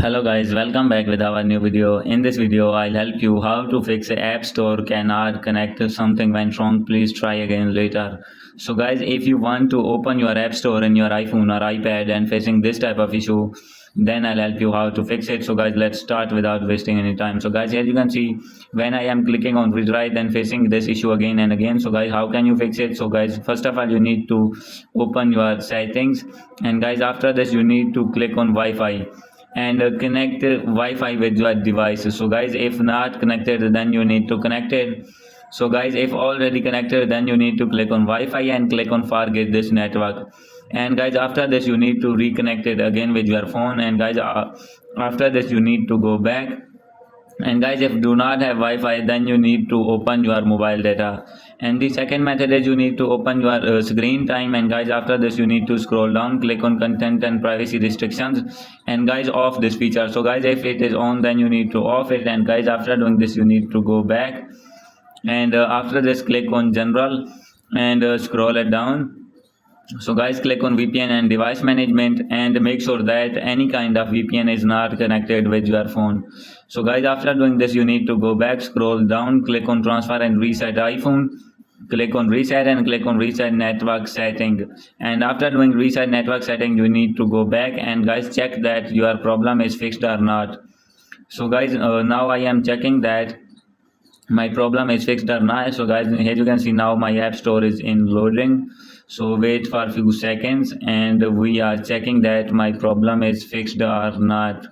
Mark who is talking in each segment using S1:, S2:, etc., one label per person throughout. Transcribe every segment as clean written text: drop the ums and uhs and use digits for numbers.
S1: Hello guys, welcome back with our new video. In this video, I'll help you how to fix a app store cannot connect to something went wrong. Please try again later. So guys, if you want to open your app store in your iPhone or iPad and facing this type of issue, then I'll help you how to fix it. So guys, let's start without wasting any time. So guys, as you can see, when I am clicking on retry, then facing this issue again and again. So guys, how can you fix it? So guys, first of all, you need to open your settings, and guys, after this you need to click on Wi-Fi and connect Wi-Fi with your device. So guys, if not connected, then you need to connect it. So guys, if already connected, then you need to click on Wi-Fi and click on forget this network. And guys, after this you need to reconnect it again with your phone. And guys, after this you need to go back. And guys, if do not have Wi-Fi, then you need to open your mobile data. And the second method is you need to open your screen time. And guys, after this you need to scroll down, click on content and privacy restrictions, and guys, off this feature. So guys, if it is on, then you need to off it. And guys, after doing this you need to go back, and after this click on general, and scroll it down. So guys, click on VPN and device management, and make sure that any kind of VPN is not connected with your phone. So guys, after doing this you need to go back, scroll down, click on transfer and reset iPhone, click on reset and click on reset network setting. And after doing reset network setting, you need to go back and guys, check that your problem is fixed or not. So guys, now I am checking that my problem is fixed or not. So guys, here you can see now my app store is in loading. So wait for a few seconds, and we are checking that my problem is fixed or not.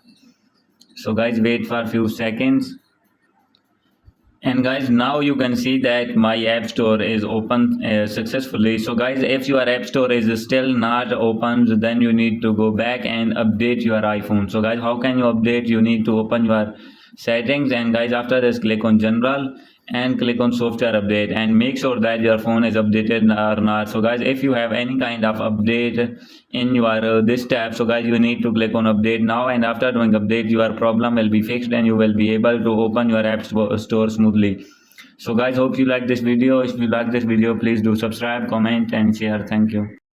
S1: So guys, wait for a few seconds, and guys, now you can see that my app store is open successfully. So guys, if your app store is still not open, then you need to go back and update your iPhone. So guys, how can you update? You need to open your settings, and guys, after this click on general and click on software update, and make sure that your phone is updated or not. So guys, if you have any kind of update in your this tab, so guys, you need to click on update now, and after doing update your problem will be fixed and you will be able to open your app store smoothly. So guys, hope you like this video. If you like this video, please do subscribe, comment and share. Thank you.